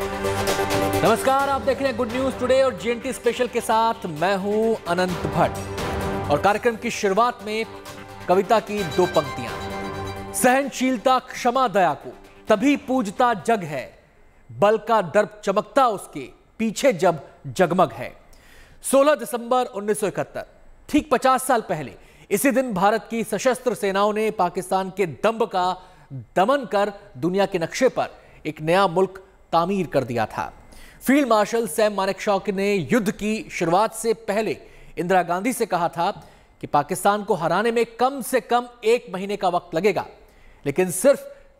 नमस्कार, आप देख रहे हैं गुड न्यूज टुडे और जीएनटी स्पेशल के साथ मैं हूं अनंत भट्ट। और कार्यक्रम की शुरुआत में कविता की दो पंक्तियां। सहनशीलता क्षमा दया को तभी पूजता जग है, बल का दर्प चमकता उसके पीछे जब जगमग है। 16 दिसंबर 1971, ठीक 50 साल पहले इसी दिन भारत की सशस्त्र सेनाओं ने पाकिस्तान के दंभ का दमन कर दुनिया के नक्शे पर एक नया मुल्क तामीर कर दिया था। फील्ड मार्शल सैम मानेकशॉ ने युद्ध की शुरुआत से पहले इंदिरा गांधी से कहा था कि पाकिस्तान को हराने में कम से कम 1 महीने का वक्त लगेगा, लेकिन सिर्फ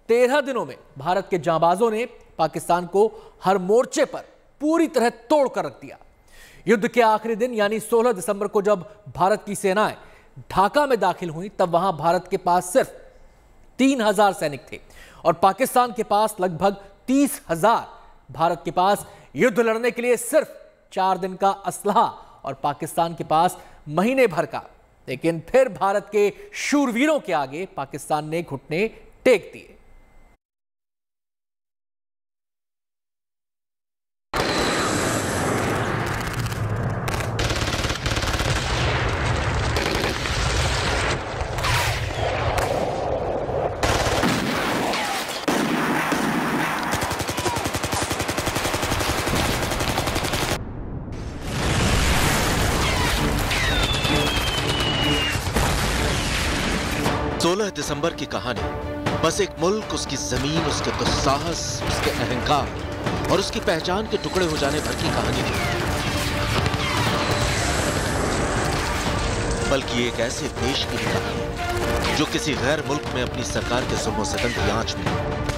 13 दिनों में भारत के जांबाजों ने पाकिस्तान को हर मोर्चे पर पूरी तरह तोड़ कर रख दिया। युद्ध के आखिरी दिन यानी 16 दिसंबर को जब भारत की सेनाएं ढाका में दाखिल हुई, तब वहां भारत के पास सिर्फ 3000 सैनिक थे और पाकिस्तान के पास लगभग 30,000। भारत के पास युद्ध लड़ने के लिए सिर्फ 4 दिन का असलहा और पाकिस्तान के पास महीने भर का। लेकिन फिर भारत के शूरवीरों के आगे पाकिस्तान ने घुटने टेक दिए। दिसंबर की कहानी बस एक मुल्क, उसकी जमीन, उसके दुस्साहस, उसके अहंकार और उसकी पहचान के टुकड़े हो जाने भर की कहानी नहीं, बल्कि एक ऐसे देश की कहानी जो किसी गैर मुल्क में अपनी सरकार के जुल्म सितम की आंच में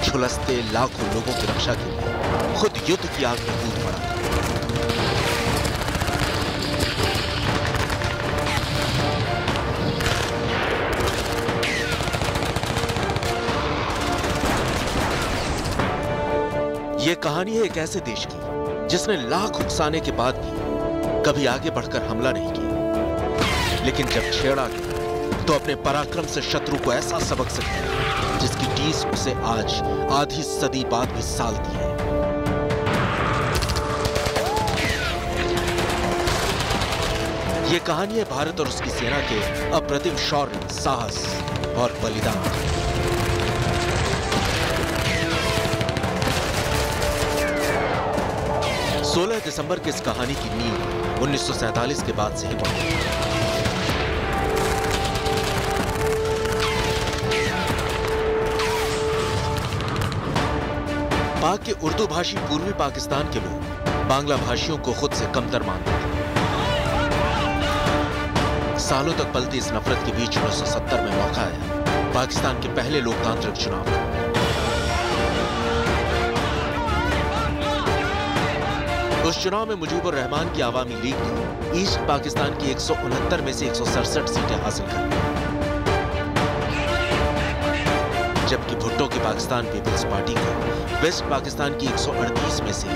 झुलसते लाखों लोगों की रक्षा के लिए खुद युद्ध की आग में कूद पड़ा। यह कहानी है एक ऐसे देश की जिसने लाख उकसाने के बाद भी कभी आगे बढ़कर हमला नहीं किया, लेकिन जब छेड़ा गया तो अपने पराक्रम से शत्रु को ऐसा सबक सिखाया जिसकी टीस उसे आज आधी सदी बाद भी सालती है। यह कहानी है भारत और उसकी सेना के अप्रतिम शौर्य, साहस और बलिदान। 16 दिसंबर की इस कहानी की नींव 1947 के बाद से ही पड़ी। पाक के उर्दू भाषी पूर्वी पाकिस्तान के लोग बांग्ला भाषियों को खुद से कमतर मानते थे। सालों तक पलती इस नफरत के बीच 1970 में मौका आया पाकिस्तान के पहले लोकतांत्रिक चुनाव का। उस चुनाव में मुजीबुर रहमान की आवामी लीग ने ईस्ट पाकिस्तान की 169 में से 167 सीटें हासिल कर ली, जबकि भुट्टो की पाकिस्तान पीपल्स पार्टी को वेस्ट पाकिस्तान की 138 में से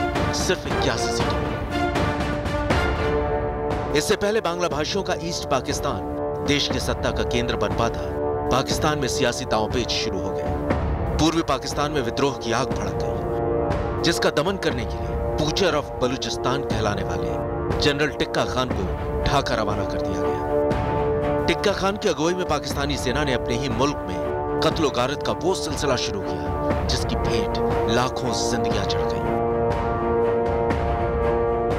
सिर्फ 81 सीटें मिली। इससे पहले बांग्ला भाषियों का ईस्ट पाकिस्तान देश की सत्ता का केंद्र बन पाता, पाकिस्तान में सियासी दांवपेच शुरू हो गए। पूर्वी पाकिस्तान में विद्रोह की आग भड़क गई, जिसका दमन करने के लिए पूचर ऑफ बलूचिस्तान कहलाने वाले जनरल टिक्का खान को ढाका रवाना कर दिया गया। टिक्का खान की अगुवाई में पाकिस्तानी सेना ने अपने ही मुल्क में कत्लो गारत का वो सिलसिला शुरू किया जिसकी भेंट लाखों जिंदगियां चढ़ गईं।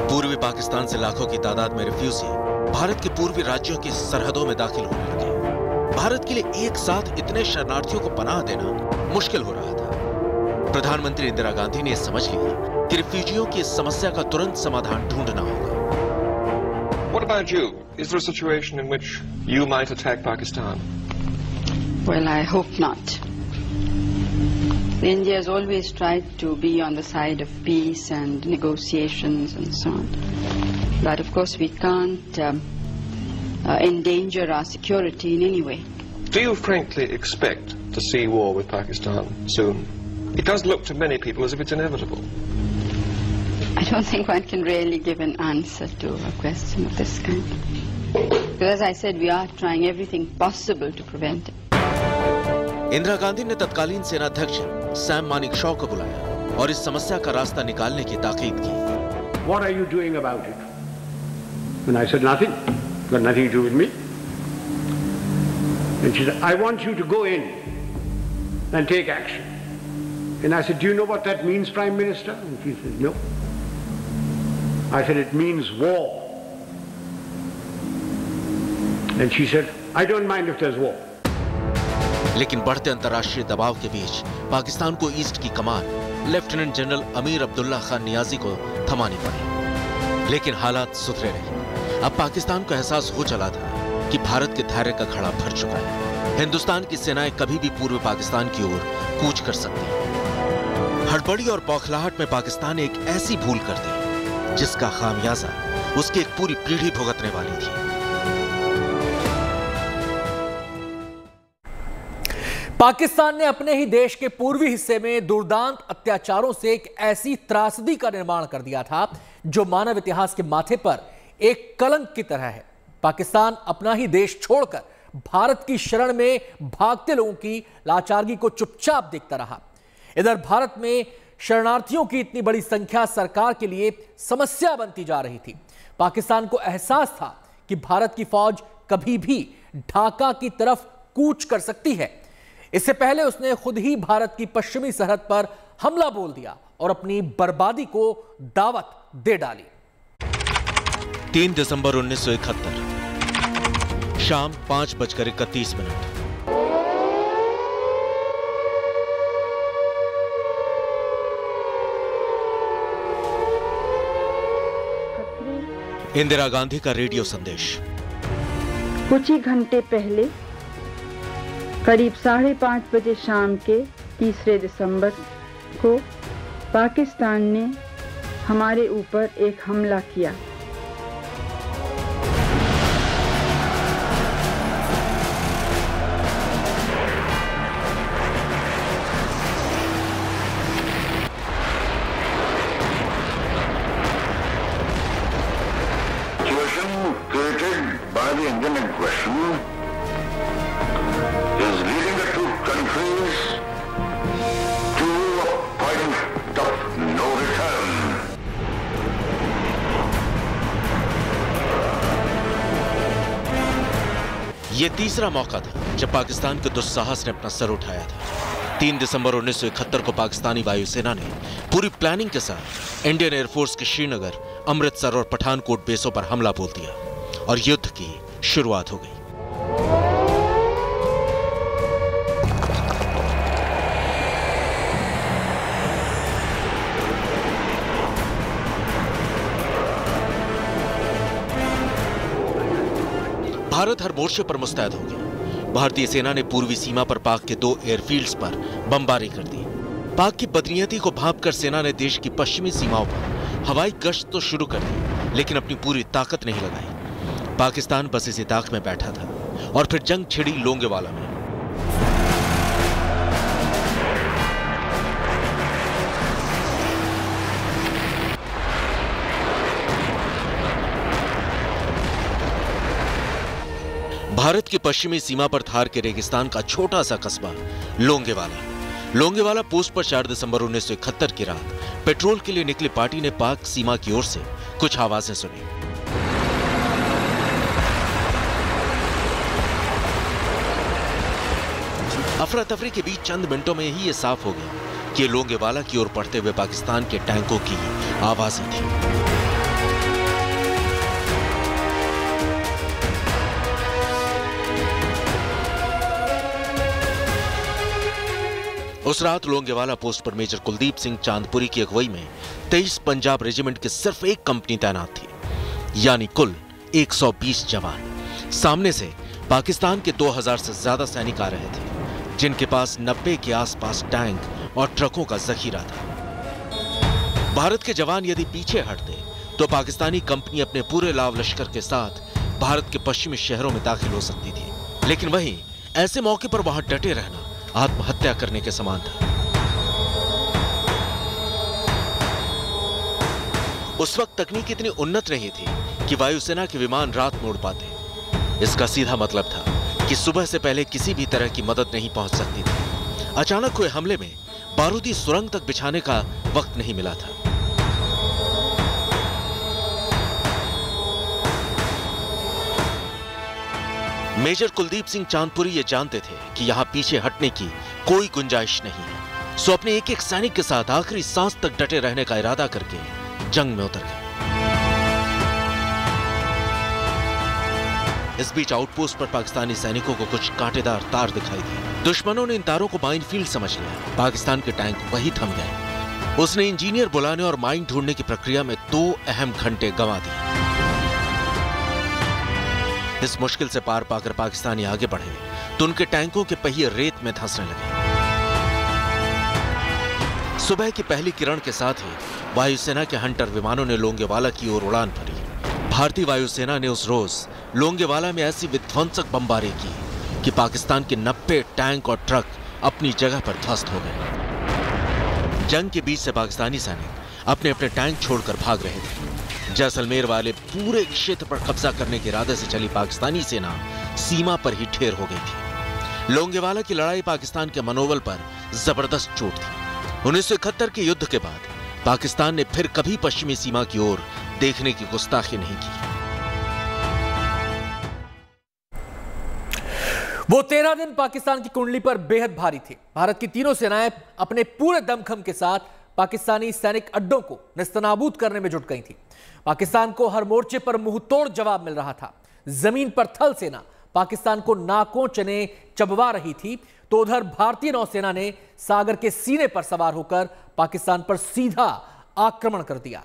पूर्वी पाकिस्तान से लाखों की तादाद में रिफ्यूजी भारत के पूर्वी राज्यों की सरहदों में दाखिल होने लगे। भारत के लिए एक साथ इतने शरणार्थियों को पनाह देना मुश्किल हो रहा था। प्रधानमंत्री इंदिरा गांधी ने समझ लिया कि रिफ्यूजियों की इस समस्या का तुरंत समाधान ढूंढना होगा। What about you? Is there a situation in which you might attack Pakistan? Well, I hope not. India has always tried to be on the side of peace and negotiations and so on. But of course we can't endanger our security in any way. Do you frankly expect to see war with Pakistan soon? It does look to many people as if it's inevitable. I don't think one can really give an answer to a question of this kind. Because as I said, we are trying everything possible to prevent it. Indira Gandhi ने तत्कालीन सेनाध्यक्ष Sam Manekshaw को बुलाया और इस समस्या का रास्ता निकालने की ताकीद की। What are you doing about it? And I said, nothing. Got nothing to do with me. And she said, I want you to go in and take action. And I said, do you know what that means, Prime Minister? And she said, no. I said, it means war. And she said, I don't mind if there's war. लेकिन बढ़ते अंतर्राष्ट्रीय दबाव के बीच पाकिस्तान को east की कमान lieutenant general Amir Abdullah Khan Niazi को थमानी पड़ी। लेकिन हालात सुधरे नहीं। अब पाकिस्तान को एहसास हो चला था कि भारत के धैर्य का घड़ा भर चुका है। हिंदुस्तान की सेनाएं कभी भी पूर्व पाकिस्तान की ओर कूच कर सकती हैं। हड़बड़ी और बौखलाहट में पाकिस्तान ने एक ऐसी भूल कर दी जिसका खामियाजा उसकी एक पूरी पीढ़ी भुगतने वाली थी। पाकिस्तान ने अपने ही देश के पूर्वी हिस्से में दुर्दांत अत्याचारों से एक ऐसी त्रासदी का निर्माण कर दिया था जो मानव इतिहास के माथे पर एक कलंक की तरह है। पाकिस्तान अपना ही देश छोड़कर भारत की शरण में भागते लोगों की लाचारगी को चुपचाप देखता रहा। इधर भारत में शरणार्थियों की इतनी बड़ी संख्या सरकार के लिए समस्या बनती जा रही थी। पाकिस्तान को एहसास था कि भारत की फौज कभी भी ढाका की तरफ कूच कर सकती है। इससे पहले उसने खुद ही भारत की पश्चिमी सरहद पर हमला बोल दिया और अपनी बर्बादी को दावत दे डाली। 3 दिसंबर 1971 शाम 5:31 इंदिरा गांधी का रेडियो संदेश। कुछ ही घंटे पहले करीब 5:30 बजे शाम के 3 दिसंबर को पाकिस्तान ने हमारे ऊपर एक हमला किया। Situation created by the Indian aggression is leading the two countries to a point of no return. ये तीसरा मौका था जब पाकिस्तान के दुस्साहस ने अपना सर उठाया था। 3 दिसंबर 1971 को पाकिस्तानी वायुसेना ने पूरी प्लानिंग के साथ इंडियन एयरफोर्स के श्रीनगर, अमृतसर और पठानकोट बेसों पर हमला बोल दिया और युद्ध की शुरुआत हो गई। भारत हर मोर्चे पर मुस्तैद हो गया। भारतीय सेना ने पूर्वी सीमा पर पाक के 2 एयरफील्ड्स पर बमबारी कर दी। पाक की बदनीयती को भांपकर सेना ने देश की पश्चिमी सीमाओं पर हवाई गश्त तो शुरू कर दी, लेकिन अपनी पूरी ताकत नहीं लगाई। पाकिस्तान बस इसी ताक में बैठा था और फिर जंग छिड़ी लोंगेवाला में। भारत की पश्चिमी सीमा पर थार के रेगिस्तान का छोटा सा कस्बा लोंगेवाला पोस्ट पर 4 दिसंबर 1971 की रात पेट्रोल के लिए निकली पार्टी ने पाक सीमा की ओर से कुछ आवाजें सुनी। अफरा तफरी के बीच चंद मिनटों में ही यह साफ हो गया कि लोंगेवाला की ओर बढ़ते हुए पाकिस्तान के टैंकों की आवाजें थी। उस रात लोंगेवाला पोस्ट पर मेजर कुलदीप सिंह चांदपुरी की अगुवाई में 23 पंजाब रेजिमेंट की सिर्फ एक कंपनी तैनात थी, यानी कुल 120 जवान। सामने से पाकिस्तान के 2000 से ज्यादा सैनिक आ रहे थे, जिनके पास 90 के आसपास टैंक और ट्रकों का जखीरा था। भारत के जवान यदि पीछे हटते तो पाकिस्तानी कंपनी अपने पूरे लाव लश्कर के साथ भारत के पश्चिमी शहरों में दाखिल हो सकती थी। लेकिन वहीं ऐसे मौके पर वहां डटे रहना आत्महत्या करने के समान था। उस वक्त तकनीक इतनी उन्नत नहीं थी कि वायुसेना के विमान रात में उड़ पाते। इसका सीधा मतलब था कि सुबह से पहले किसी भी तरह की मदद नहीं पहुंच सकती थी। अचानक हुए हमले में बारूदी सुरंग तक बिछाने का वक्त नहीं मिला था। मेजर कुलदीप सिंह चांदपुरी ये जानते थे कि यहां पीछे हटने की कोई गुंजाइश नहीं है, सो अपने एक एक सैनिक के साथ आखिरी सांस तक डटे रहने का इरादा करके जंग में उतर गए। इस बीच आउटपोस्ट पर पाकिस्तानी सैनिकों को कुछ कांटेदार तार दिखाई दिए। दुश्मनों ने इन तारों को माइनफील्ड समझ लिया। पाकिस्तान के टैंक वहीं थम गए। उसने इंजीनियर बुलाने और माइन ढूंढने की प्रक्रिया में 2 अहम घंटे गंवा दिए। इस मुश्किल से पार पाकर पाकिस्तानी आगे बढ़े तो उनके टैंकों के पहिए रेत में धंसने लगे। सुबह की पहली किरण के साथ ही वायुसेना के हंटर विमानों ने लोंगेवाला की ओर उड़ान भरी। भारतीय वायुसेना ने उस रोज लोंगेवाला में ऐसी विध्वंसक बमबारी की कि पाकिस्तान के 90 टैंक और ट्रक अपनी जगह पर ध्वस्त हो गए। जंग के बीच से पाकिस्तानी सैनिक अपने अपने टैंक छोड़कर भाग रहे थे। जैसलमेर वाले पूरे क्षेत्र पर कब्जा करने के इरादे से चली पाकिस्तानी सेना सीमा पर ही ढेर हो गई थी। लोंगेवाला की लड़ाई पाकिस्तान के मनोबल पर जबरदस्त चोट थी। 1971 के युद्ध के बाद पाकिस्तान ने फिर कभी पश्चिमी सीमा की ओर देखने की गुस्ताखी नहीं की। वो 13 दिन पाकिस्तान की कुंडली पर बेहद भारी थे। भारत की तीनों सेनाएं अपने पूरे दमखम के साथ पाकिस्तानी सैनिक अड्डों को नेस्तनाबूद करने में जुट गई थी। पाकिस्तान को हर मोर्चे पर मुंहतोड़ जवाब मिल रहा था। जमीन पर थल सेना पाकिस्तान को नाकों चने चबवा रही थी, तो उधर भारतीय नौसेना ने सागर के सीने पर सवार होकर पाकिस्तान पर सीधा आक्रमण कर दिया।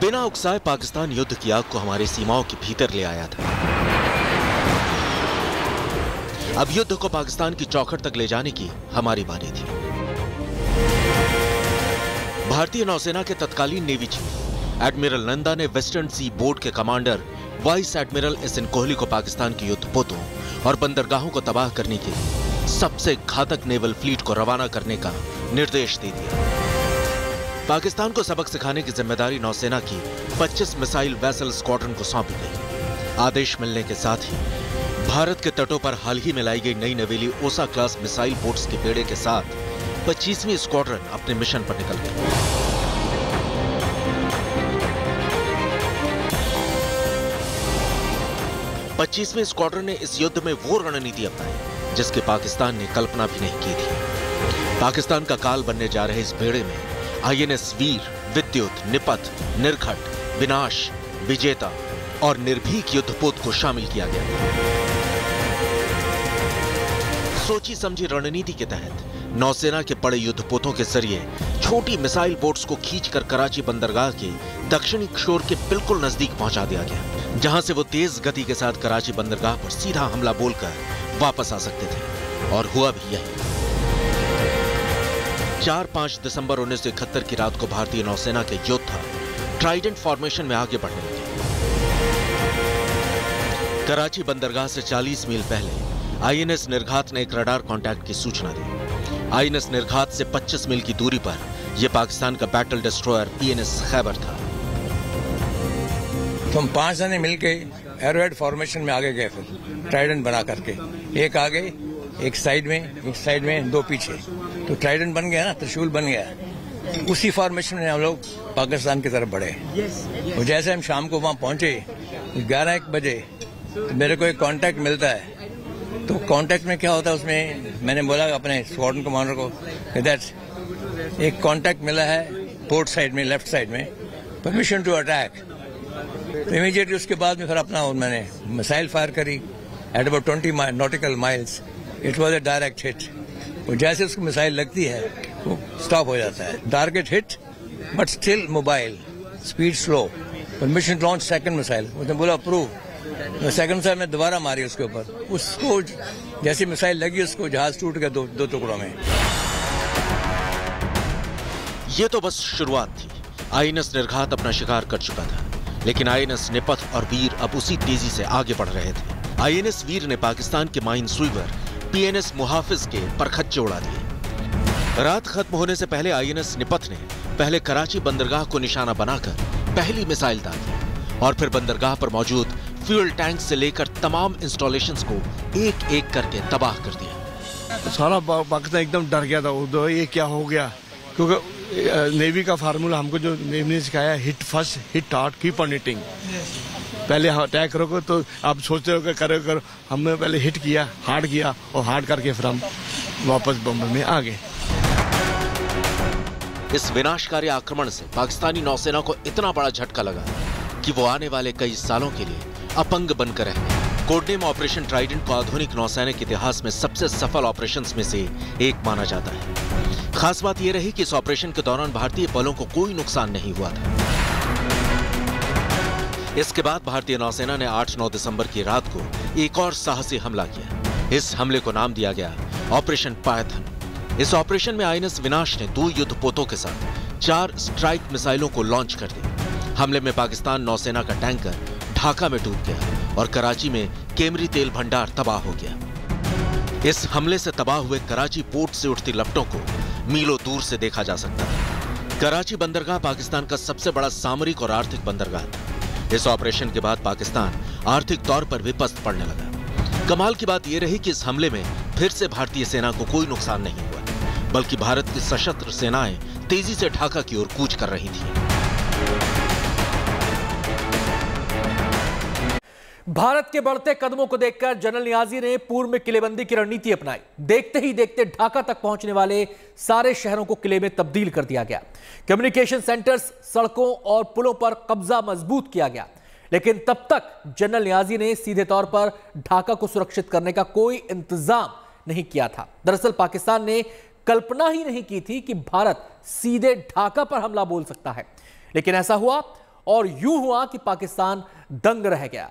बिना उकसाए पाकिस्तान युद्ध की आग को हमारी सीमाओं के भीतर ले आया था। अब युद्ध को पाकिस्तान की चौखट तक ले जाने की हमारी बारी थी। भारतीय नौसेना के तत्कालीन नेवी चीफ एडमिरल नंदा ने वेस्टर्न सी बोर्ड के commander vice admiral SN. Kohli को पाकिस्तान के युद्धपोतों और बंदरगाहों को तबाह करने के लिए सबसे घातक नेवल फ्लीट को रवाना करने का निर्देश दे दिया। पाकिस्तान को सबक सिखाने की जिम्मेदारी नौसेना की 25 मिसाइल वेसल स्क्वाड्रन को सौंपी गई। आदेश मिलने के साथ ही भारत के तटों पर हाल ही में लाई गई नई नवेली ओसा क्लास मिसाइल बोट्स के बेड़े के साथ 25वीं स्क्वाड्रन अपने मिशन पर निकल गई। पच्चीसवीं स्क्वाड्रन ने इस युद्ध में वो रणनीति अपनाई जिसकी पाकिस्तान ने कल्पना भी नहीं की थी। पाकिस्तान का काल बनने जा रहे इस बेड़े में आईएनएस वीर, विद्युत, निपथ, निर्घट, विनाश, विजेता और निर्भीक युद्धपोत को शामिल किया गया। सोची समझी रणनीति के तहत नौसेना के बड़े युद्धपोतों के जरिए छोटी मिसाइल बोट्स को खींचकर कराची बंदरगाह के दक्षिणी छोर के बिल्कुल नजदीक पहुंचा दिया गया, जहां से वो तेज गति के साथ कराची बंदरगाह पर सीधा हमला बोलकर वापस आ सकते थे। और हुआ भी यही। 4-5 दिसंबर 1971 की रात को भारतीय नौसेना के योद्धा ट्राइडेंट फॉर्मेशन में आगे बढ़ने लगे। कराची बंदरगाह से 40 मील पहले आईएनएस निर्घात ने एक रडार कांटेक्ट की सूचना दी। आईएनएस निर्घात से 25 मील की दूरी पर यह पाकिस्तान का बैटल डिस्ट्रॉयर पीएनएस खैबर था। तुम 5 जने मिलके एरोहेड फॉर्मेशन में आगे गए, फिर ट्राइडेंट बना करके एक आगे, एक साइड में 2 पीछे, तो ट्राइडेंट बन गया ना, त्रिशूल बन गया। उसी फॉर्मेशन में हम लोग पाकिस्तान की तरफ बढ़े। और जैसे हम शाम को वहां पहुंचे 11-1 बजे, तो मेरे को एक कांटेक्ट मिलता है। तो कांटेक्ट में क्या होता है, उसमें मैंने बोला अपने स्क्वाड्रन कमांडर को, दैट एक कांटेक्ट मिला है पोर्ट साइड में, लेफ्ट साइड में, परमिशन टू अटैक। तो इमीडिएटली उसके बाद में फिर अपना मैंने मिसाइल फायर करी at about 20 nautical miles. It was a direct hit. और जैसे उसको मिसाइल लगती है वो स्टॉप हो जाता है। Target hit but still mobile, speed slow. Permission launch second missile, उसने बोला अप्रूव। तो सेकंड मिसाइल में दोबारा मारी उसके ऊपर, उसको जैसी मिसाइल लगी उसको जहाज टूट गया दो टुकड़ों में। ये तो बस शुरुआत थी। आईएनएस निर्घात अपना शिकार कर चुका था, लेकिन आईएनएस निपथ और वीर अब उसी तेजी से आगे बढ़ रहे थे। आईएनएस वीर ने पाकिस्तान के माइन स्वीपर पीएनएस मुहाफिज के परखच्चे उड़ा दिए। रात खत्म होने से पहले आईएनएस निपथ ने पहले कराची बंदरगाह को निशाना बनाकर पहली मिसाइल दागी और फिर बंदरगाह पर मौजूद फ्यूल टैंक से लेकर तमाम इंस्टॉलेशंस को एक एक करके तबाह कर दिया। सारा पाकिस्तान एकदम डर गया था, उधर ये क्या हो गया, क्योंकि नेवी का फार्मूला हमको जो नेवी ने सिखाया, hit first, hit hard, keep on hitting. पहले अटैक करोगे तो आप सोचते हो कि करो, हमने पहले हिट किया, हार्ड किया और हार्ड करके फिर हम वापस बम्बई में आ गए। इस विनाशकारी आक्रमण से पाकिस्तानी नौसेना को इतना बड़ा झटका लगा कि वो आने वाले कई सालों के लिए अपंग बनकर रह गए। कोडनेम ऑपरेशन ट्राइडेंट को आधुनिक नौसैनिक इतिहास में सबसे सफल ऑपरेशंस में से एक माना जाता है। खास बात यह रही कि इस ऑपरेशन के दौरान भारतीय बलों को कोई नुकसान नहीं हुआ था। इसके बाद भारतीय नौसेना ने 8-9 दिसंबर की रात को एक और साहसी हमला किया। इस हमले को नाम दिया गया ऑपरेशन पायथन। इस ऑपरेशन में आईएनएस विनाश ने 2 युद्धपोतों के साथ 4 स्ट्राइक मिसाइलों को लॉन्च कर दिया। हमले में पाकिस्तान नौसेना का टैंकर ढाका में डूब गया और कराची में केमरी तेल भंडार तबाह हो गया। इस हमले से तबाह हुए कराची पोर्ट से उठती लपटों को मीलों दूर से देखा जा सकता था। कराची बंदरगाह पाकिस्तान का सबसे बड़ा सामरिक और आर्थिक बंदरगाह था। इस ऑपरेशन के बाद पाकिस्तान आर्थिक तौर पर विपस्त पड़ने लगा। कमाल की बात यह रही कि इस हमले में फिर से भारतीय सेना को कोई नुकसान नहीं हुआ, बल्कि भारत की सशस्त्र सेनाएं तेजी से ढाका की ओर कूच कर रही थीं। भारत के बढ़ते कदमों को देखकर जनरल नियाजी ने पूर्व में किलेबंदी की रणनीति अपनाई। देखते ही देखते ढाका तक पहुंचने वाले सारे शहरों को किले में तब्दील कर दिया गया। कम्युनिकेशन सेंटर्स, सड़कों और पुलों पर कब्जा मजबूत किया गया। लेकिन तब तक जनरल नियाजी ने सीधे तौर पर ढाका को सुरक्षित करने का कोई इंतजाम नहीं किया था। दरअसल पाकिस्तान ने कल्पना ही नहीं की थी कि भारत सीधे ढाका पर हमला बोल सकता है। लेकिन ऐसा हुआ और यूं हुआ कि पाकिस्तान दंग रह गया।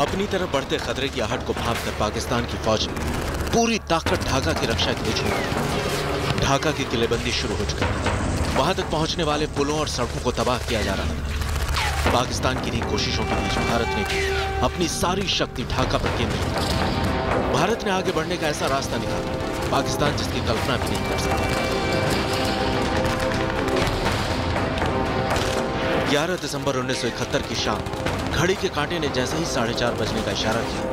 अपनी तरफ बढ़ते खतरे की आहट को भांपकर पाकिस्तान की फौज ने पूरी ताकत ढाका की रक्षा के लिए झोंकी। ढाका की किलेबंदी शुरू हो चुकी थी। वहां तक पहुंचने वाले पुलों और सड़कों को तबाह किया जा रहा था। पाकिस्तान की इन कोशिशों के बीच भारत ने भी अपनी सारी शक्ति ढाका पर केंद्रित की। भारत ने आगे बढ़ने का ऐसा रास्ता निकाला पाकिस्तान जिसकी कल्पना भी नहीं कर सकता। 11 दिसंबर 1971 की शाम घड़ी के कांटे ने जैसे ही 4:30 बजने का इशारा किया,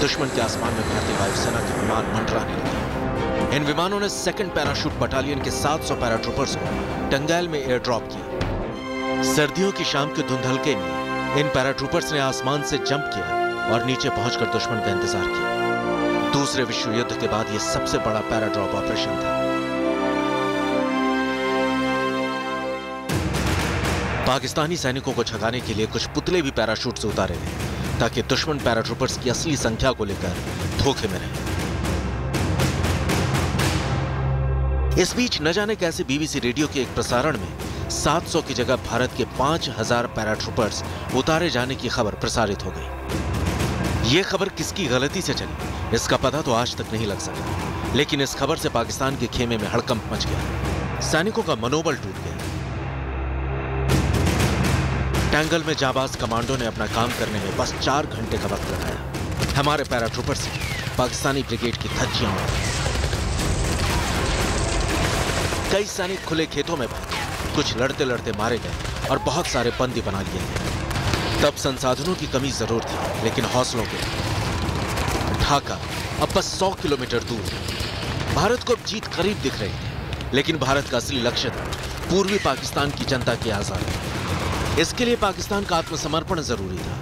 दुश्मन के आसमान में भारतीय वायुसेना के विमान मंडराने लगे। इन विमानों ने 2nd पैराशूट बटालियन के 700 पैराट्रूपर्स को टंगैल में एयर ड्रॉप किया। सर्दियों की शाम के धुंधलके में इन पैराट्रूपर्स ने आसमान से जंप किया और नीचे पहुंचकर दुश्मन का इंतजार किया। दूसरे विश्व युद्ध के बाद यह सबसे बड़ा पैराड्रॉप ऑपरेशन था। पाकिस्तानी सैनिकों को छगाने के लिए कुछ पुतले भी पैराशूट से उतारे गए ताकि दुश्मन पैराट्रूपर्स की असली संख्या को लेकर धोखे में रहे। इस बीच न जाने कैसे बीबीसी रेडियो के एक प्रसारण में 700 की जगह भारत के 5000 पैराट्रूपर्स उतारे जाने की खबर प्रसारित हो गई। यह खबर किसकी गलती से चली इसका पता तो आज तक नहीं लग सका, लेकिन इस खबर से पाकिस्तान के खेमे में हड़कंप मच गया। सैनिकों का मनोबल टूट गया। टैंगल में जाबाज कमांडो ने अपना काम करने में बस 4 घंटे का वक्त लगाया। हमारे पैराट्रूपर से पाकिस्तानी ब्रिगेड की धज्जियां उड़ गईं। कई सैनिक खुले खेतों में भागे, कुछ लड़ते लड़ते मारे गए और बहुत सारे बंदी बना लिए गए। तब संसाधनों की कमी जरूर थी, लेकिन हौसलों की। ढाका अब बस 100 किलोमीटर दूर है। भारत को अब जीत करीब दिख रही है, लेकिन भारत का असली लक्ष्य था पूर्वी पाकिस्तान की जनता की आजादी। इसके लिए पाकिस्तान का आत्मसमर्पण जरूरी था।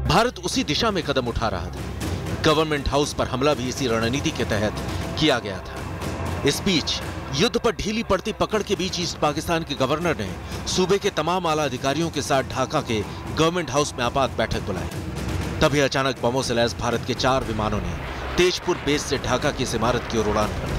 भारत उसी दिशा में कदम उठा रहा था। गवर्नमेंट हाउस पर हमला भी इसी रणनीति के तहत किया गया था। इस बीच युद्ध पर ढीली पड़ती पकड़ के बीच ईस्ट पाकिस्तान के गवर्नर ने सूबे के तमाम आला अधिकारियों के साथ ढाका के गवर्नमेंट हाउस में आपात बैठक बुलाई। तभी अचानक बमों से लैस भारत के 4 विमानों ने तेजपुर बेस से ढाका की इस इमारत की ओर उड़ान भर दी।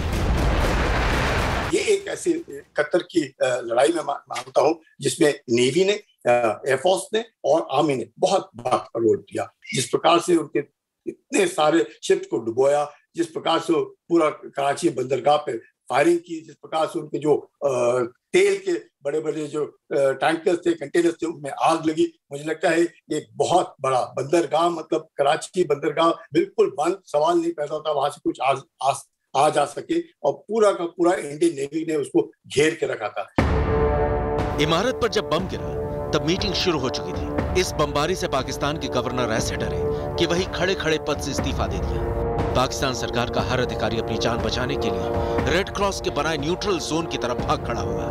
ये एक ऐसी 71 की लड़ाई में मानता हूं जिसमें नेवी ने, एयरफोर्स ने और आर्मी ने बहुत बड़ा रोल किया। जिस प्रकार से उनके इतने सारे शिप्स को डुबोया, जिस प्रकार से पूरा कराची बंदरगाह पे फायरिंग की, जिस प्रकार से उनके जो तेल के बड़े बड़े जो टैंकर्स थे, कंटेनर्स थे, उनमें आग लगी। मुझे लगता है ये बहुत बड़ा बंदरगाह, मतलब कराची बंदरगाह बिल्कुल बंद, सवाल नहीं पैदा होता वहां से कुछ आ जा सके, और पूरा का पूरा इंडियन नेवी ने उसको घेर के रखा था। इमारत पर जब बम गिरा तब मीटिंग शुरू हो चुकी थी। इस बमबारी से पाकिस्तान के गवर्नर ऐसे डरे कि वही खड़े खड़े पद से इस्तीफा दे दिया। पाकिस्तान सरकार का हर अधिकारी अपनी जान बचाने के लिए रेड क्रॉस के बनाए न्यूट्रल जोन की तरफ भाग खड़ा हुआ।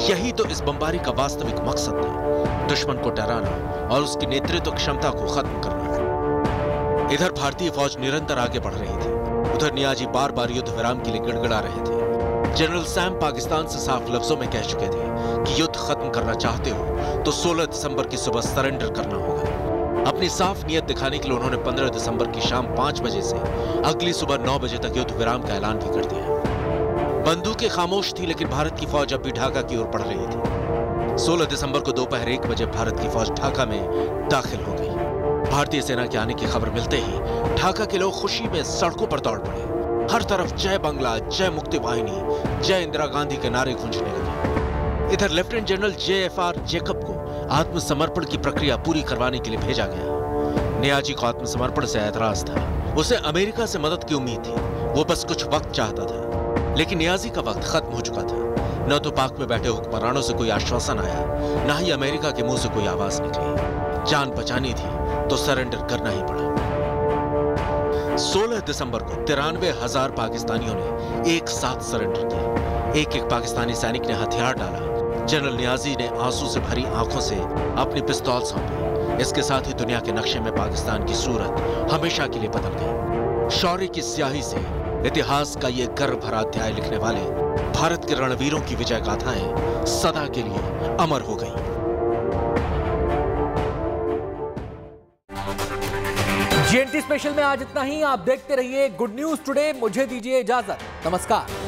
यही तो इस बमबारी का वास्तविक मकसद था, दुश्मन को डराना और उसकी नेतृत्व क्षमता को खत्म करना। इधर भारतीय फौज निरंतर आगे बढ़ रही थी, उधर नियाजी बार बार युद्ध विराम के लिए गिड़गिड़ा रहे थे। जनरल सैम पाकिस्तान से साफ लफ्जों में कह चुके थे कि युद्ध खत्म करना चाहते हो तो 16 दिसंबर की सुबह सरेंडर करना होगा। अपनी साफ नीयत दिखाने के लिए उन्होंने 15 दिसंबर की शाम 5 बजे से अगली सुबह 9 बजे तक युद्ध विराम का ऐलान भी कर दिया। बंदूकें खामोश थी, लेकिन भारत की फौज अब भी ढाका की ओर बढ़ रही थी। 16 दिसंबर को दोपहर 1 बजे भारत की फौज ढाका में दाखिल हो गई। भारतीय सेना के आने की खबर मिलते ही ढाका के लोग खुशी में सड़कों पर दौड़ पड़े। हर तरफ जय बांग्ला, जय मुक्ति वाहिनी, जय इंदिरा गांधी के नारे गूंजने लगे। इधर लेफ्टिनेंट जनरल JFR जेकब को आत्मसमर्पण की प्रक्रिया पूरी करवाने के लिए भेजा गया। नियाजी को आत्मसमर्पण से ऐतराज था, उसे अमेरिका से मदद की उम्मीद थी, वो बस कुछ वक्त चाहता था। लेकिन नियाजी का वक्त खत्म हो चुका था। न तो पाक में बैठे हुक्मरानों से कोई आश्वासन आया, न ही अमेरिका के मुंह से कोई आवाज निकली। जान बचानी थी तो सरेंडर करना ही पड़ा। 16 दिसंबर को 93,000 पाकिस्तानियों ने एक साथ सरेंडर किया। एक एक पाकिस्तानी सैनिक ने हथियार डाला। जनरल नियाजी ने आंसू से भरी आंखों से अपनी पिस्तौल सौंपी। इसके साथ ही दुनिया के नक्शे में पाकिस्तान की सूरत हमेशा के लिए बदल गई। शौर्य की स्याही से इतिहास का ये गर्व भरा अध्याय लिखने वाले भारत के रणवीरों की विजय गाथाएं सदा के लिए अमर हो गई। GNT स्पेशल में आज इतना ही। आप देखते रहिए गुड न्यूज टुडे। मुझे दीजिए इजाजत। नमस्कार।